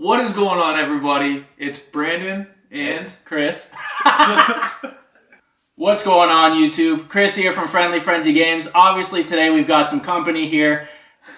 What is going on, everybody? It's Brandon and Chris. What's going on, YouTube? Chris here from Friendly Frenzy Games. Obviously, today we've got some company here.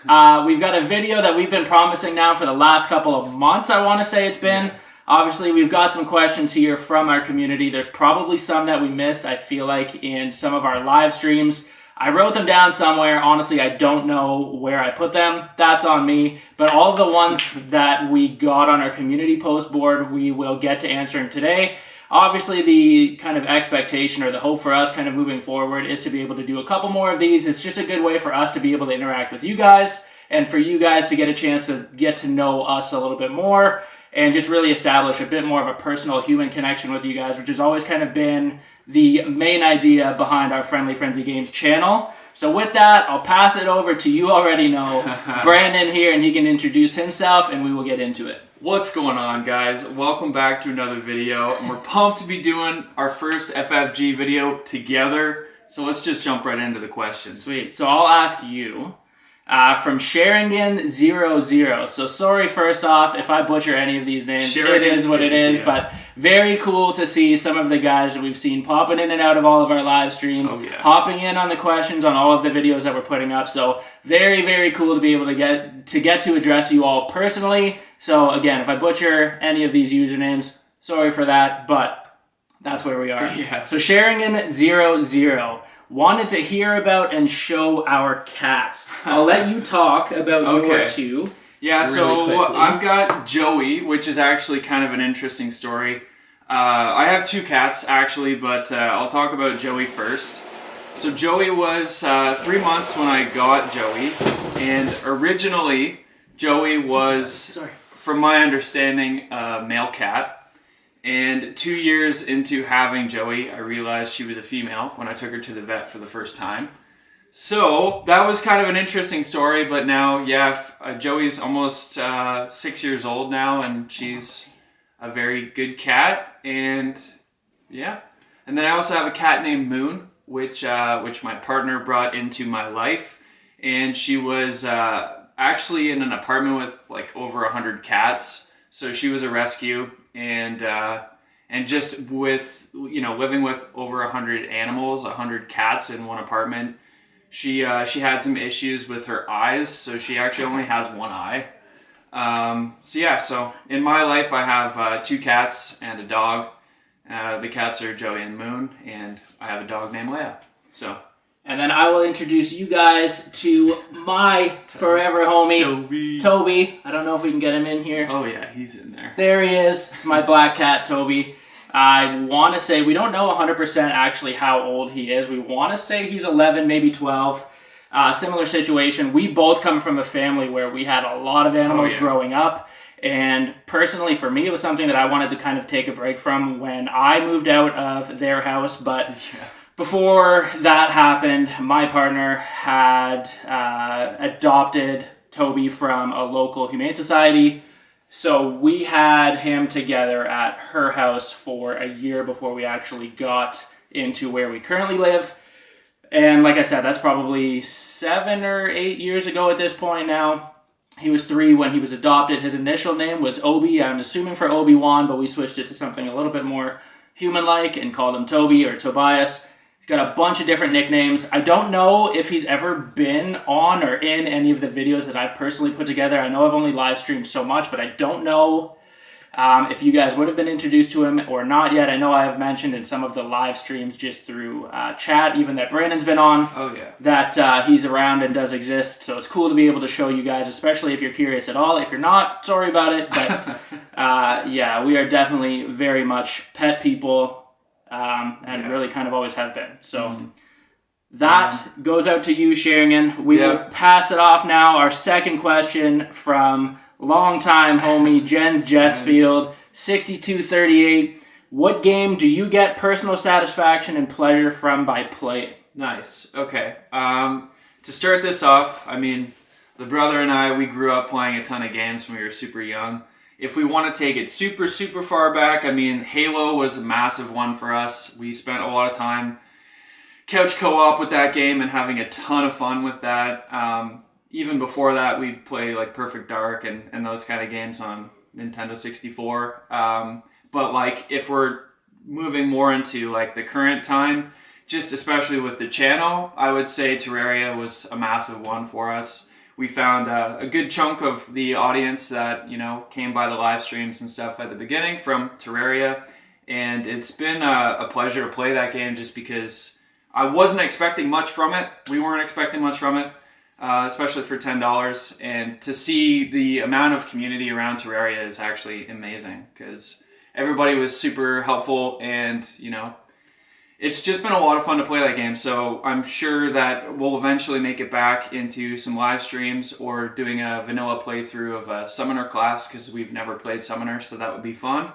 We've got a video that we've been promising now for the last couple of months, I want to say it's been. Yeah. Obviously, we've got some questions here from our community. There's probably some that we missed, I feel like, in some of our live streams. I wrote them down somewhere. Honestly, I don't know where I put them. That's on me. But all of the ones that we got on our community post board, we will get to answering today. Obviously, the kind of expectation or the hope for us kind of moving forward is to be able to do a couple more of these. It's just a good way for us to be able to interact with you guys and for you guys to get a chance to get to know us a little bit more and just really establish a bit more of a personal human connection with you guys, which has always kind of been the main idea behind our Friendly Frenzy Games channel. So with that, I'll pass it over to you already know, Brandon here, and he can introduce himself and we will get into it. what's going on, guys? Welcome back to another video, and we're pumped to be doing our first FFG video together. So let's just jump right into the questions. Sweet. So I'll ask you from Sheringan00. So sorry first off if I butcher any of these names. It is what it is, but very cool to see some of the guys that we've seen popping in and out of all of our live streams, hopping in on the questions on all of the videos that we're putting up. So very, very cool to be able to get to address you all personally. So again, if I butcher any of these usernames, sorry for that, but that's where we are. Yeah. So Sheringan00 wanted to hear about and show our cats. I'll let you talk about your two. Yeah, so quickly. I've got Joey, which is actually kind of an interesting story. I have two cats, actually, but I'll talk about Joey first. So Joey was 3 months when I got Joey, and originally Joey was, from my understanding, a male cat. And 2 years into having Joey, I realized she was a female when I took her to the vet for the first time. So that was kind of an interesting story, but now, Joey's almost 6 years old now, and she's a very good cat, and yeah. And then I also have a cat named Moon, which my partner brought into my life, and she was actually in an apartment with like over 100 cats, so she was a rescue. And just with, living with over 100 animals, 100 cats in one apartment, she had some issues with her eyes, so she actually only has one eye. So in my life I have two cats and a dog. The cats are Joey and Moon, and I have a dog named Leia. And then I will introduce you guys to my forever homie, Toby. I don't know if we can get him in here. Oh yeah, he's in there. There he is. It's my black cat, Toby. I want to say, we don't know 100% actually how old he is. We want to say he's 11, maybe 12. Similar situation. We both come from a family where we had a lot of animals growing up. And personally, for me, it was something that I wanted to kind of take a break from when I moved out of their house. But before that happened, my partner had adopted Toby from a local humane society. So we had him together at her house for a year before we actually got into where we currently live. And like I said, that's probably 7 or 8 years ago at this point now. He was 3 when he was adopted. His initial name was Obi. I'm assuming for Obi-Wan, but we switched it to something a little bit more human-like and called him Toby or Tobias. He's got a bunch of different nicknames. I don't know if he's ever been on or in any of the videos that I've personally put together. I know I've only live streamed so much, but I don't know if you guys would have been introduced to him or not yet. I know I have mentioned in some of the live streams just through chat, even that Brandon's been on, that he's around and does exist. So it's cool to be able to show you guys, especially if you're curious at all. If you're not, sorry about it. But we are definitely very much pet people. And really kind of always have been. So that goes out to you, Sheringan. We will pass it off now. Our second question from longtime homie Jens Jessfield, 6238. What game do you get personal satisfaction and pleasure from by playing? Nice. Okay. To start this off, I mean, the brother and I, we grew up playing a ton of games when we were super young. If we want to take it super, super far back, I mean, Halo was a massive one for us. We spent a lot of time couch co-op with that game and having a ton of fun with that. Even before that, we'd play like Perfect Dark and those kind of games on Nintendo 64. But like if we're moving more into like the current time, just especially with the channel, I would say Terraria was a massive one for us. We found a good chunk of the audience that, you know, came by the live streams and stuff at the beginning from Terraria. And it's been a pleasure to play that game just because I wasn't expecting much from it. We weren't expecting much from it, especially for $10. And to see the amount of community around Terraria is actually amazing because everybody was super helpful and, you know, it's just been a lot of fun to play that game, so I'm sure that we'll eventually make it back into some live streams or doing a vanilla playthrough of a Summoner class because we've never played Summoner, so that would be fun.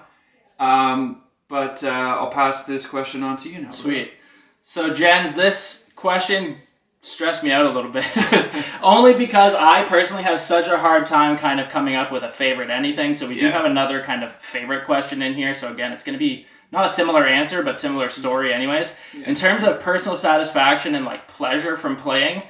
But I'll pass this question on to you now. Sweet. So, Jens, this question stressed me out a little bit. Only because I personally have such a hard time kind of coming up with a favorite anything, so we do have another kind of favorite question in here, so again, it's going to be not a similar answer, but similar story anyways. Yeah. In terms of personal satisfaction and like pleasure from playing,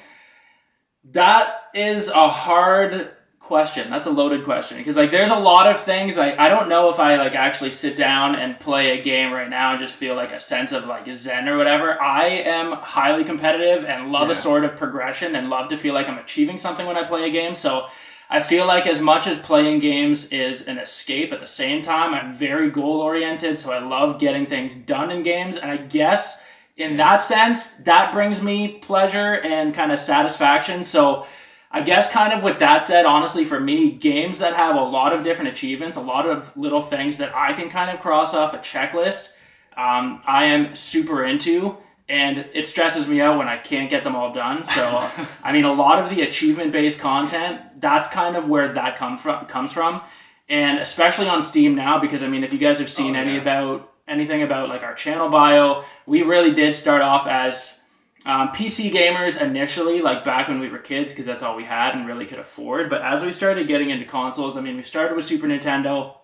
that is a hard question. That's a loaded question. Because like there's a lot of things, like I don't know if I like actually sit down and play a game right now and just feel like a sense of like zen or whatever. I am highly competitive and love a sort of progression and love to feel like I'm achieving something when I play a game. So I feel like as much as playing games is an escape, at the same time, I'm very goal-oriented, so I love getting things done in games, and I guess in that sense, that brings me pleasure and kind of satisfaction. So I guess kind of with that said, honestly, for me, games that have a lot of different achievements, a lot of little things that I can kind of cross off a checklist, I am super into. And it stresses me out when I can't get them all done. So, I mean, a lot of the achievement-based content, that's kind of where that comes from. And especially on Steam now, because, I mean, if you guys have seen anything about, like, our channel bio, we really did start off as PC gamers initially, like, back when we were kids, because that's all we had and really could afford. But as we started getting into consoles, I mean, we started with Super Nintendo,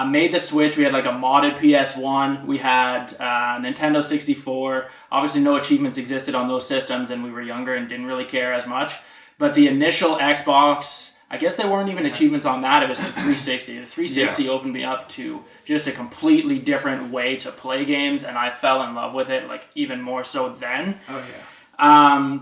made the switch. We had like a modded PS1. We had Nintendo 64. Obviously, no achievements existed on those systems, and we were younger and didn't really care as much. But the initial Xbox, I guess there weren't even achievements on that. It was the 360. The 360 opened me up to just a completely different way to play games, and I fell in love with it, like even more so then. Oh yeah.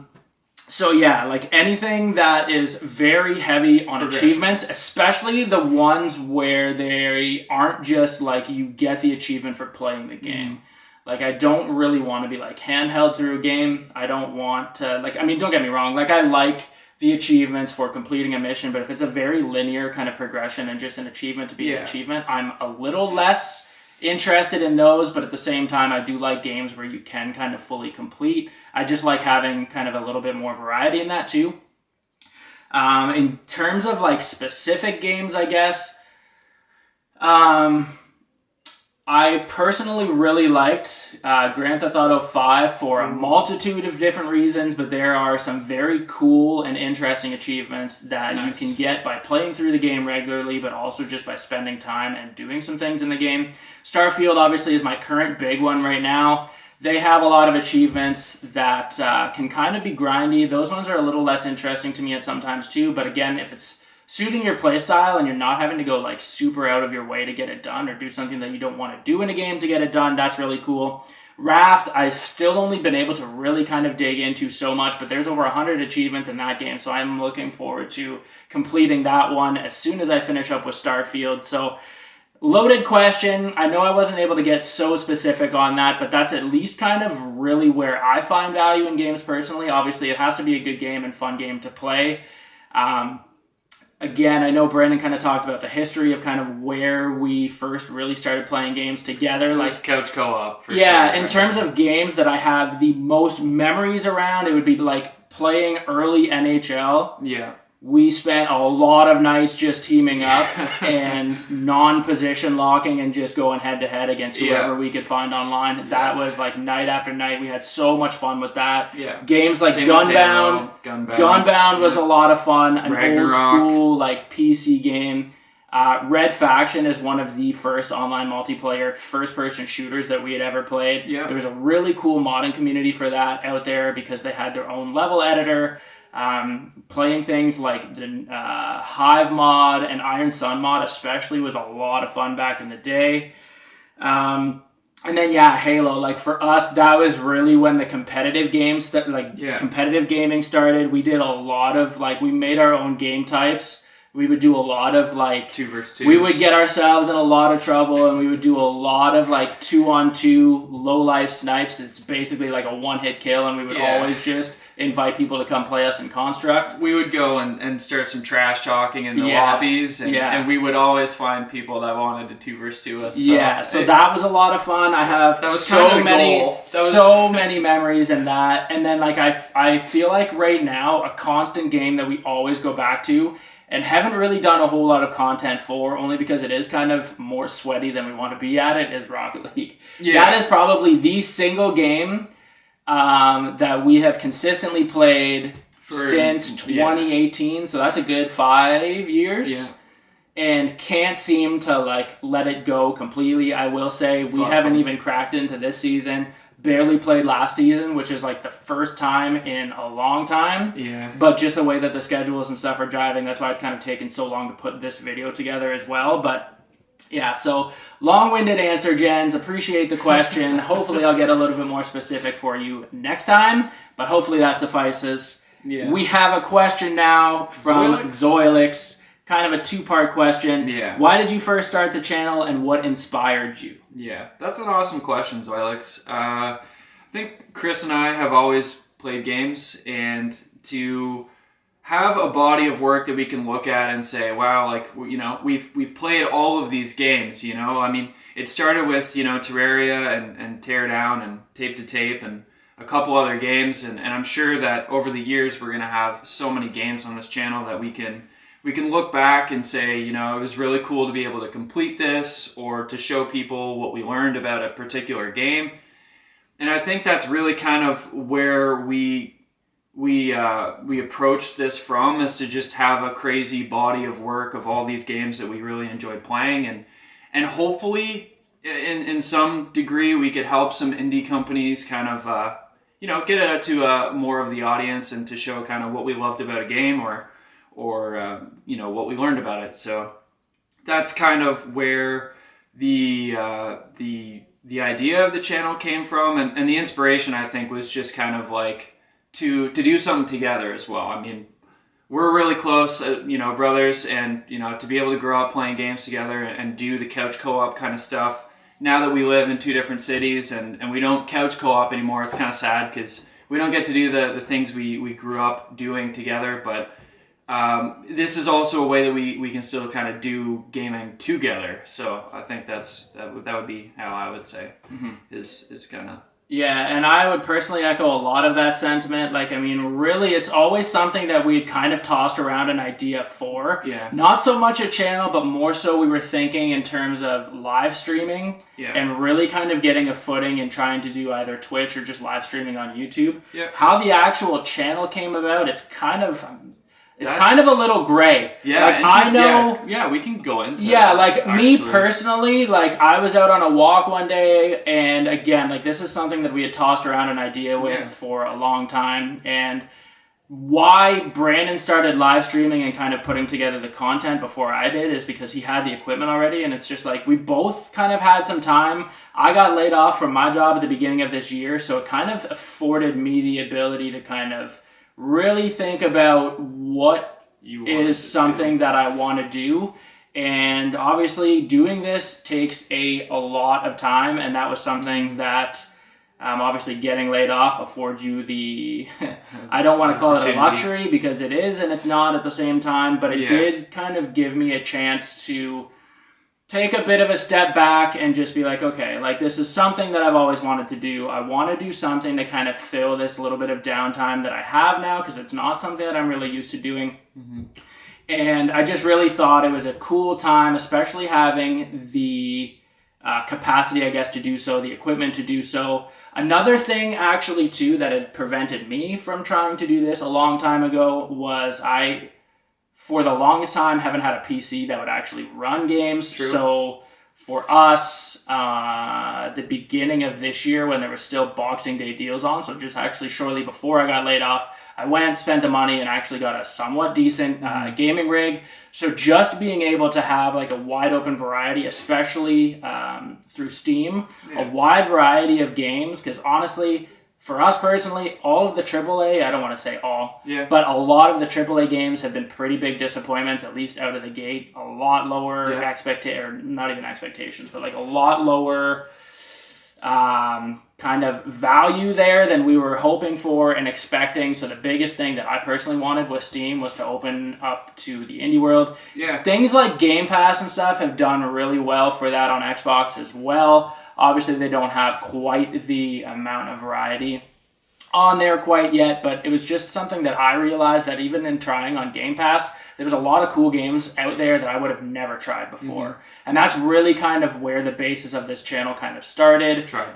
So yeah, like anything that is very heavy on achievements, especially the ones where they aren't just like you get the achievement for playing the game. Like I don't really want to be like handheld through a game. I don't want to like, I mean, don't get me wrong. Like I like the achievements for completing a mission, but if it's a very linear kind of progression and just an achievement to be an achievement, I'm a little less interested in those, but at the same time, I do like games where you can kind of fully complete. I just like having kind of a little bit more variety in that too. In terms of like specific games, I guess, I personally really liked Grand Theft Auto 5 for a multitude of different reasons, but there are some very cool and interesting achievements that you can get by playing through the game regularly, but also just by spending time and doing some things in the game. Starfield obviously is my current big one right now. They have a lot of achievements that can kind of be grindy. Those ones are a little less interesting to me at sometimes too, but again, if it's suiting your playstyle and you're not having to go like super out of your way to get it done or do something that you don't want to do in a game to get it done, that's really cool. Raft, I've still only been able to really kind of dig into so much, but there's over 100 achievements in that game, so I'm looking forward to completing that one as soon as I finish up with Starfield. So, loaded question. I know I wasn't able to get so specific on that, but that's at least kind of really where I find value in games personally. Obviously, it has to be a good game and fun game to play. Again, I know Brandon kind of talked about the history of kind of where we first really started playing games together. Like couch co-op, for sure. Yeah, in terms of games that I have the most memories around, it would be like playing early NHL. Yeah. We spent a lot of nights just teaming up and non-position locking and just going head-to-head against whoever we could find online. Yeah. That was like night after night. We had so much fun with that. Yeah. Games like Gunbound. Gunbound was a lot of fun. An old school like PC game. Red Faction is one of the first online multiplayer first-person shooters that we had ever played. Yeah. There was a really cool modding community for that out there because they had their own level editor. Playing things like the Hive mod and Iron Sun mod especially was a lot of fun back in the day. And then Halo. Like for us, that was really when the competitive games competitive gaming started. We did a lot of we made our own game types. We would do a lot of 2 versus 2. We would get ourselves in a lot of trouble, and we would do a lot of 2-on-2 low life snipes. It's basically like a one-hit kill, and we would always just invite people to come play us in Construct. We would go and start some trash talking in the lobbies, and we would always find people that wanted to 2 versus 2 us. So that was a lot of fun. I have so many memories in that. And then I feel like right now a constant game that we always go back to and haven't really done a whole lot of content for, only because it is kind of more sweaty than we want to be at it, is Rocket League. Yeah. That is probably the single game that we have consistently played since 2018. So that's a good 5 years. Yeah. And can't seem to let it go completely. I will say we haven't even cracked into this season. Barely played last season, which is the first time in a long time. Yeah. But just the way that the schedules and stuff are driving, that's why it's kind of taken so long to put this video together as well. But yeah, so long-winded answer, Jens. Appreciate the question. Hopefully I'll get a little bit more specific for you next time, but hopefully that suffices. Yeah. We have a question now from Zoilix. Kind of a 2-part question. Yeah. Why did you first start the channel, and what inspired you? Yeah, that's an awesome question, Zoilix. I think Chris and I have always played games, and to have a body of work that we can look at and say, wow, we've played all of these games, I mean, it started with, Terraria and Teardown and Tape to Tape and a couple other games, and I'm sure that over the years we're going to have so many games on this channel that we can look back and say, it was really cool to be able to complete this, or to show people what we learned about a particular game. And I think that's really kind of where we approached this from, is to just have a crazy body of work of all these games that we really enjoyed playing, and hopefully in some degree we could help some indie companies kind of get it out to more of the audience, and to show kind of what we loved about a game, or what we learned about it. So that's kind of where the idea of the channel came from, and the inspiration, I think, was just kind of to do something together as well. I mean, we're really close, brothers, and to be able to grow up playing games together and do the couch co-op kind of stuff. Now that we live in 2 different cities and we don't couch co-op anymore, it's kind of sad because we don't get to do the things we grew up doing together, but this is also a way that we can still kind of do gaming together. So I think that would be how I would say is kind of. Yeah, and I would personally echo a lot of that sentiment. Really, it's always something that we'd kind of tossed around an idea for. Yeah. Not so much a channel, but more so we were thinking in terms of live streaming. Yeah. And really kind of getting a footing and trying to do either Twitch or just live streaming on YouTube. Yeah. How the actual channel came about, it's kind of a little gray. Yeah, I know. Yeah, we can go into. Yeah, that, me personally, I was out on a walk one day, and again, this is something that we had tossed around an idea with for a long time, and why Brandon started live streaming and kind of putting together the content before I did is because he had the equipment already, and it's just we both kind of had some time. I got laid off from my job at the beginning of this year, so it kind of afforded me the ability to kind of really think about what is something that I want to do. And obviously doing this takes a lot of time, and that was something that obviously getting laid off affords you the I don't want to call it a luxury, because it is and it's not at the same time, but it did kind of give me a chance to take a bit of a step back and just be okay, this is something that I've always wanted to do. I want to do something to kind of fill this little bit of downtime that I have now, because it's not something that I'm really used to doing. Mm-hmm. And I just really thought it was a cool time, especially having the capacity, I guess, to do so, the equipment to do so. Another thing, actually, too, that had prevented me from trying to do this a long time ago was for the longest time, haven't had a PC that would actually run games. True. So For us, the beginning of this year when there was still Boxing Day deals on, so just actually shortly before I got laid off, I went, spent the money, and actually got a somewhat decent gaming rig. So just being able to have like a wide open variety, especially through Steam, a wide variety of games, because honestly, for us personally, all of the AAA, I don't want to say all, but a lot of the AAA games have been pretty big disappointments, at least out of the gate. A lot lower not even expectations, but like a lot lower kind of value there than we were hoping for and expecting. So the biggest thing that I personally wanted with Steam was to open up to the indie world. Yeah. Things like Game Pass and stuff have done really well for that on Xbox as well. Obviously, they don't have quite the amount of variety on there quite yet, but it was just something that I realized that even in trying on Game Pass, there was a lot of cool games out there that I would have never tried before. And that's really kind of where the basis of this channel kind of started, trying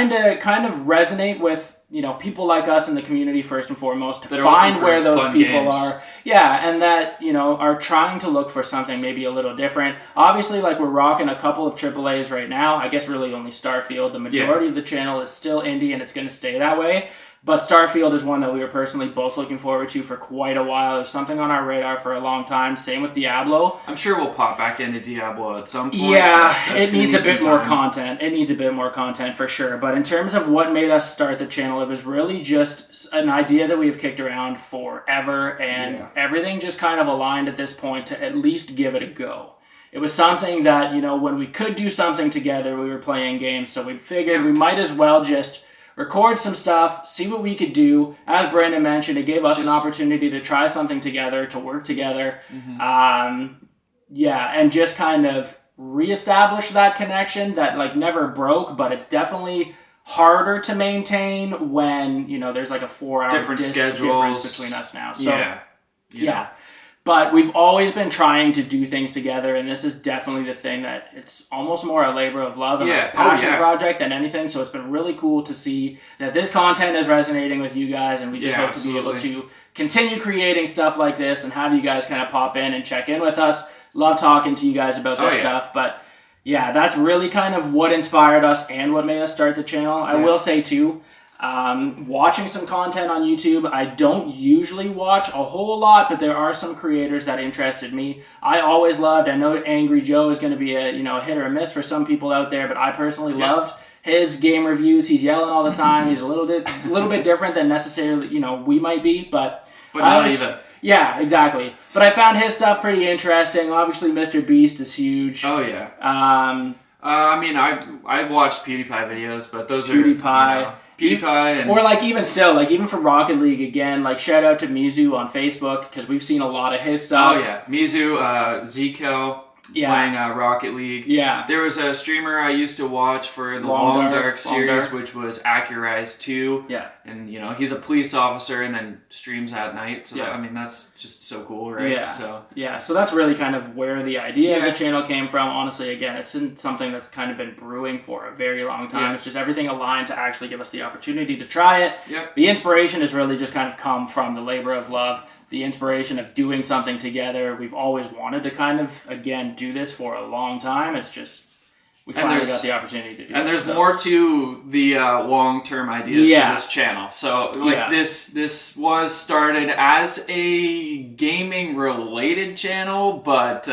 to kind of resonate with, you know, people like us in the community first and foremost, to find where those people are. Yeah, and that, you know, are trying to look for something maybe a little different. Obviously, like, we're rocking a couple of AAAs right now. I guess really only Starfield. The majority of the channel is still indie, and it's going to stay that way. But Starfield is one that we were personally both looking forward to for quite a while. It was something on our radar for a long time. Same with Diablo. I'm sure we'll pop back into Diablo at some point. Yeah, it needs a bit more content. It needs a bit more content for sure. But in terms of what made us start the channel, it was really just an idea that we've kicked around forever. And everything just kind of aligned at this point to at least give it a go. It was something that, you know, when we could do something together, we were playing games. So we figured we might as well just record some stuff, see what we could do. As Brandon mentioned, it gave us an opportunity to try something together, to work together. And just kind of reestablish that connection that like never broke, but it's definitely harder to maintain when, you know, there's like a 4-hour difference between us now. So yeah. But we've always been trying to do things together, and this is definitely the thing that it's almost more a labor of love and a passion project than anything. So it's been really cool to see that this content is resonating with you guys, and we just hope to be able to continue creating stuff like this and have you guys kind of pop in and check in with us. Love talking to you guys about this stuff, but yeah, that's really kind of what inspired us and what made us start the channel. I will say too, watching some content on YouTube, I don't usually watch a whole lot, but there are some creators that interested me. I always loved, I know Angry Joe is going to be a hit or a miss for some people out there, but I personally loved his game reviews. He's yelling all the time. He's a little bit different than necessarily, you know, we might be, but not even. Yeah, exactly. But I found his stuff pretty interesting. Obviously, Mr. Beast is huge. Oh yeah. I mean, I've watched PewDiePie videos, but those PewDiePie. PewDiePie and... Or like even still, like even for Rocket League, again, like shout out to Mizu on Facebook, because we've seen a lot of his stuff. Oh yeah, Mizu, Zico, playing Rocket League. Yeah. There was a streamer I used to watch for the Long Dark series, which was Accurize 2. Yeah. And, you know, he's a police officer and then streams at night. So, I mean, that's just so cool, right? Yeah. So that's really kind of where the idea of the channel came from. Honestly, again, it's something that's kind of been brewing for a very long time. It's just everything aligned to actually give us the opportunity to try it. The inspiration has really just kind of come from the labor of love. The inspiration of doing something together. We've always wanted to kind of, again, do this for a long time. It's just, we finally got the opportunity to do it. And there's more to the long-term ideas for this channel. So, like, this was started as a gaming-related channel, but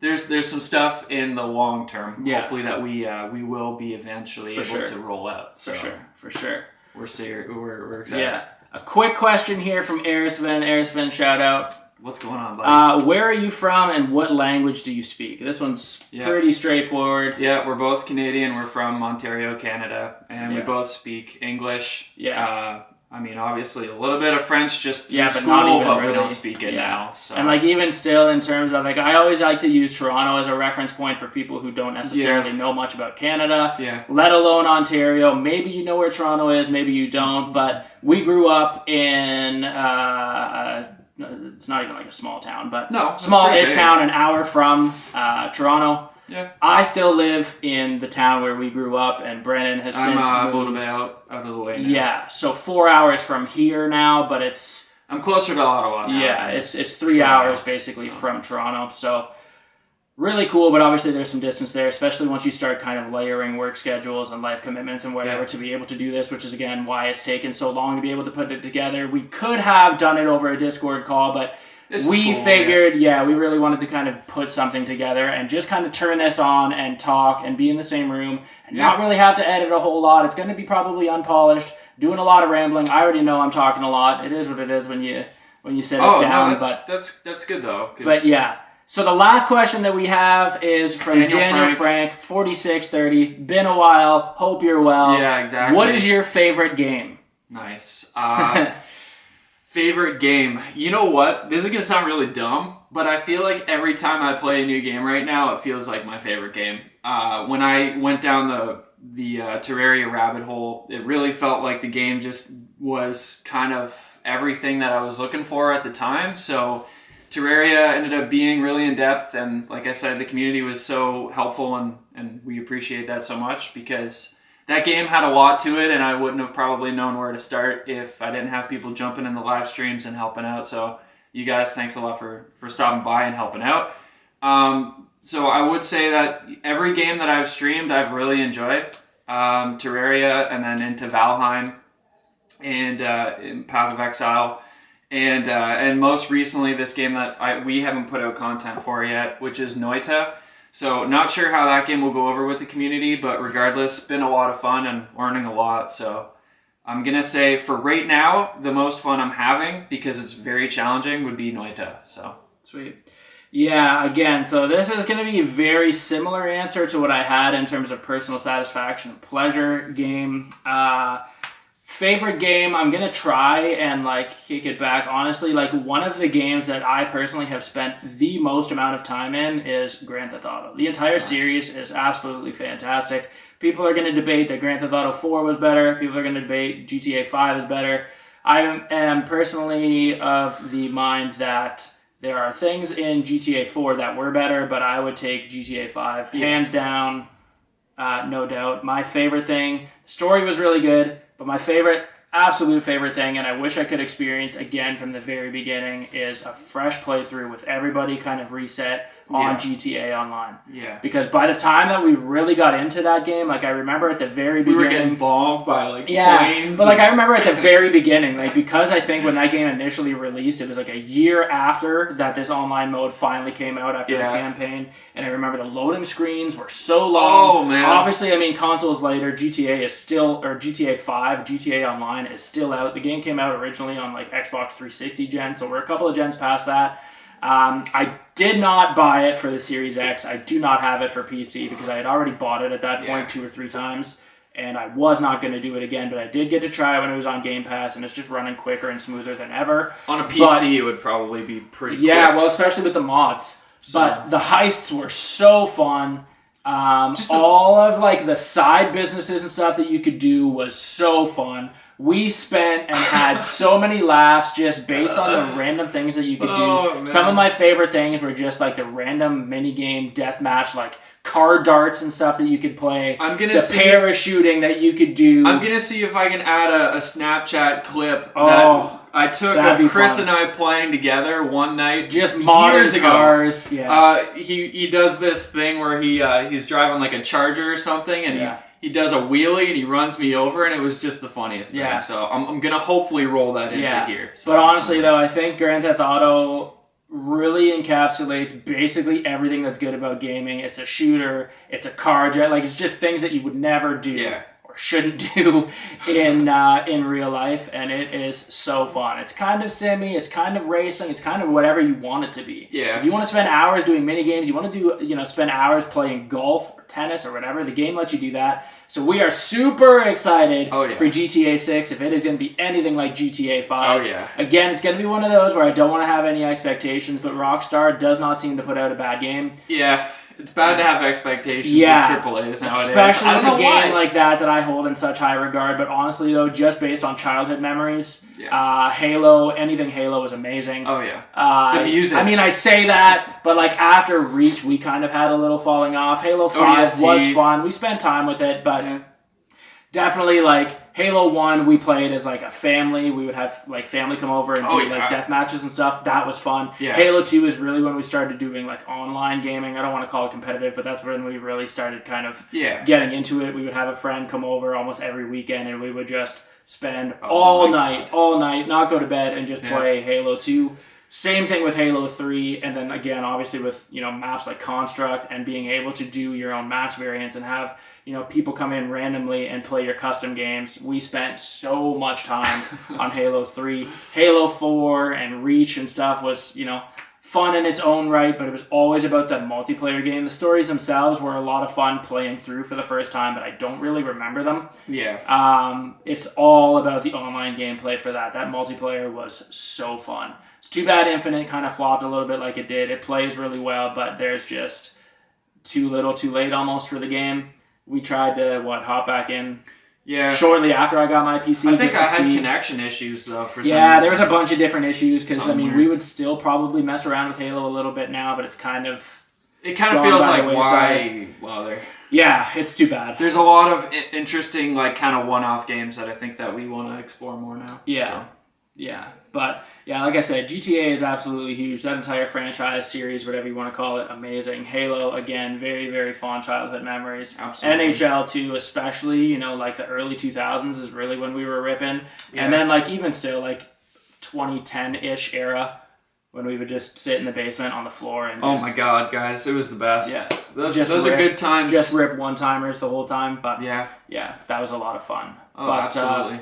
there's some stuff in the long term, hopefully, that we will be eventually able to roll out. So For sure. We're excited. Yeah. A quick question here from Arisven. Arisven, shout out. What's going on, buddy? Where are you from and what language do you speak? This one's pretty straightforward. Yeah, we're both Canadian. We're from Ontario, Canada, and we both speak English. Yeah. I mean, obviously, a little bit of French just through but school, not even but really. we don't speak it now. So. And, like, even still, in terms of, like, I always like to use Toronto as a reference point for people who don't necessarily know much about Canada, let alone Ontario. Maybe you know where Toronto is, maybe you don't, but we grew up in, it's not even like a small town, but small-ish town, an hour from Toronto. Yeah. I still live in the town where we grew up, and Brennan has since moved. a little bit out of the way now. Yeah, so 4 hours from here now, but it's... I'm closer to Ottawa now. Yeah, it's 3 hours basically from Toronto. So really cool, but obviously there's some distance there, especially once you start kind of layering work schedules and life commitments and whatever to be able to do this, which is again why it's taken so long to be able to put it together. We could have done it over a Discord call, but we figured, we really wanted to kind of put something together and just kind of turn this on and talk and be in the same room and not really have to edit a whole lot. It's going to be probably unpolished, doing a lot of rambling. I already know I'm talking a lot. It is what it is when you sit us down. No, that's good though. But yeah. So the last question that we have is from Daniel Frank, 4630. Been a while. Hope you're well. Yeah, exactly. What is your favorite game? Nice. Favorite game. You know what? This is going to sound really dumb, but I feel like every time I play a new game right now, it feels like my favorite game. When I went down the Terraria rabbit hole, it really felt like the game just was kind of everything that I was looking for at the time. So Terraria ended up being really in-depth, and like I said, the community was so helpful, and we appreciate that so much because that game had a lot to it, and I wouldn't have probably known where to start if I didn't have people jumping in the live streams and helping out. So you guys, thanks a lot for stopping by and helping out. So I would say that every game that I've streamed, I've really enjoyed. Terraria, and then into Valheim, and in Path of Exile. And most recently, this game that we haven't put out content for yet, which is Noita. So not sure how that game will go over with the community, but regardless, been a lot of fun and learning a lot. So I'm going to say for right now, the most fun I'm having, because it's very challenging, would be Noita. So sweet. Yeah, again, so this is going to be a very similar answer to what I had in terms of personal satisfaction and pleasure game. Favorite game, I'm going to try and kick it back. Honestly, one of the games that I personally have spent the most amount of time in is Grand Theft Auto. The entire series is absolutely fantastic. People are going to debate that Grand Theft Auto 4 was better. People are going to debate GTA 5 is better. I am personally of the mind that there are things in GTA 4 that were better, but I would take GTA 5 hands down, no doubt. My favorite thing, story was really good. But my absolute favorite thing, and I wish I could experience again from the very beginning, is a fresh playthrough with everybody kind of reset on GTA Online. Yeah. Because by the time that we really got into that game, I remember at the very beginning... We were getting bombed by, planes. But, I remember at the very beginning, because I think when that game initially released, it was, a year after that this online mode finally came out after the campaign. And I remember the loading screens were so long. Oh, man. Obviously, consoles later, GTA 5, GTA Online is still out. The game came out originally on, Xbox 360 gen, so we're a couple of gens past that. I did not buy it for the Series X. I do not have it for PC because I had already bought it at that point 2 or 3 times, and I was not going to do it again, but I did get to try it when it was on Game Pass, and it's just running quicker and smoother than ever. On a PC, it would probably be pretty quick. Yeah, well, especially with the mods. But the heists were so fun. All of the side businesses and stuff that you could do was so fun. We spent and had so many laughs just based on the random things that you could do. Man. Some of my favorite things were just the random minigame deathmatch, car darts and stuff that you could play. Parachuting that you could do. I'm gonna see if I can add a Snapchat clip that I took of Chris and I playing together one night, just modern cars. Yeah. He does this thing where he's driving a Charger or something, and he does a wheelie and he runs me over, and it was just the funniest thing. So I'm gonna hopefully roll that into here. So, but honestly, though, I think Grand Theft Auto really encapsulates basically everything that's good about gaming. It's a shooter, it's a car jet, it's just things that you would never do or shouldn't do in real life, and it is so fun. It's kind of simmy, it's kind of racing, it's kind of whatever you want it to be. Yeah. If you want to spend hours doing mini games, you want to do spend hours playing golf or tennis or whatever, the game lets you do that. So we are super excited for GTA 6 if it is going to be anything like GTA 5. Oh, yeah. Again, it's going to be one of those where I don't want to have any expectations, but Rockstar does not seem to put out a bad game. Yeah, it's bad to have expectations with AAAs nowadays. Especially with a game like that I hold in such high regard. But honestly, though, just based on childhood memories, Halo, anything Halo was amazing. Oh, yeah. The music. I say that, but after Reach, we kind of had a little falling off. Halo 5 was fun. We spent time with it, but definitely like Halo 1 we played as like a family. We would have like family come over and do like death matches and stuff. That was fun. Yeah. Halo 2 is really when we started doing like online gaming. I don't want to call it competitive, but that's when we really started kind of getting into it. We would have a friend come over almost every weekend and we would just spend all night, not go to bed and just play Halo 2. Same thing with Halo 3, and then again, obviously with, you know, maps like Construct and being able to do your own match variants and have, you know, people come in randomly and play your custom games. We spent so much time on Halo 3. Halo 4 and Reach and stuff was, you know, fun in its own right, but it was always about the multiplayer game. The stories themselves were a lot of fun playing through for the first time, but I don't really remember them. Yeah. It's all about the online gameplay for that. That multiplayer was so fun. It's too bad Infinite kind of flopped a little bit like it did. It plays really well, but there's just too little too late almost for the game. We tried to, hop back in shortly after I got my PC. I think I had connection issues, though, for some reason. Yeah, there was a bunch of different issues, because, I mean, we would still probably mess around with Halo a little bit now, but it's kind of... It kind of feels like, why bother? Yeah, it's too bad. There's a lot of interesting, like, kind of one-off games that I think that we want to explore more now. Yeah. So. Yeah, but... Yeah, like I said, GTA is absolutely huge. That entire franchise, series, whatever you want to call it, amazing. Halo, again, very, very fond childhood memeries. Absolutely. NHL, too, especially, you know, like the early 2000s is really when we were ripping. Yeah. And then, like, even still, like, 2010-ish era, when we would just sit in the basement on the floor and oh my God, guys, it was the best. Yeah. Those are good times. Just rip one-timers the whole time, but yeah, that was a lot of fun. Oh, but, absolutely.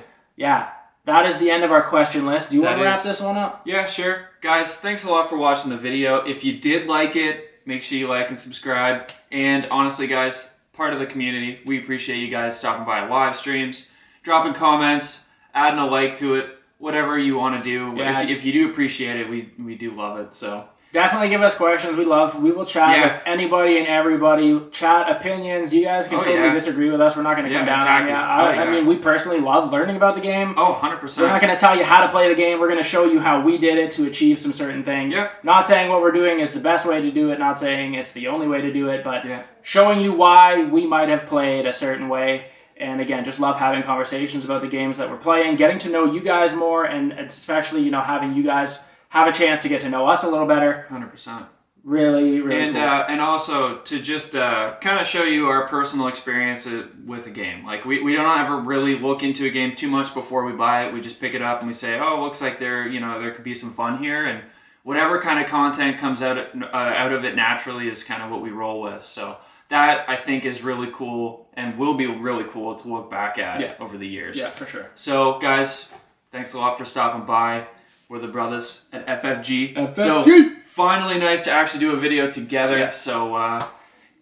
That is the end of our question list. Do you want to wrap this one up? Yeah, sure. Guys, thanks a lot for watching the video. If you did like it, make sure you like and subscribe. And honestly, guys, part of the community, we appreciate you guys stopping by live streams, dropping comments, adding a like to it, whatever you want to do. Yeah. If you do appreciate it, we do love it. So definitely give us questions. We will chat with anybody and everybody. Chat opinions. You guys can totally disagree with us. We're not going to come down on you. I mean, we personally love learning about the game. Oh, 100%. We're not going to tell you how to play the game. We're going to show you how we did it to achieve some certain things. Yeah. Not saying what we're doing is the best way to do it. Not saying it's the only way to do it. But showing you why we might have played a certain way. And again, just love having conversations about the games that we're playing. Getting to know you guys more. And especially, you know, having you guys have a chance to get to know us a little better. 100%. Really, really cool. And also to just kind of show you our personal experience with a game. Like, we don't ever really look into a game too much before we buy it. We just pick it up and we say, oh, looks like there could be some fun here. And whatever kind of content comes out of it naturally is kind of what we roll with. So that, I think, is really cool and will be really cool to look back at over the years. Yeah, for sure. So, guys, thanks a lot for stopping by. We're the brothers at FFG. So finally nice to actually do a video together. Yeah. So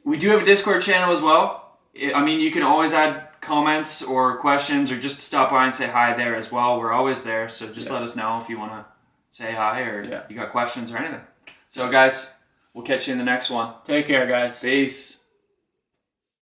we do have a Discord channel as well. I mean, you can always add comments or questions or just stop by and say hi there as well. We're always there. So just let us know if you want to say hi or you got questions or anything. So guys, we'll catch you in the next one. Take care, guys. Peace.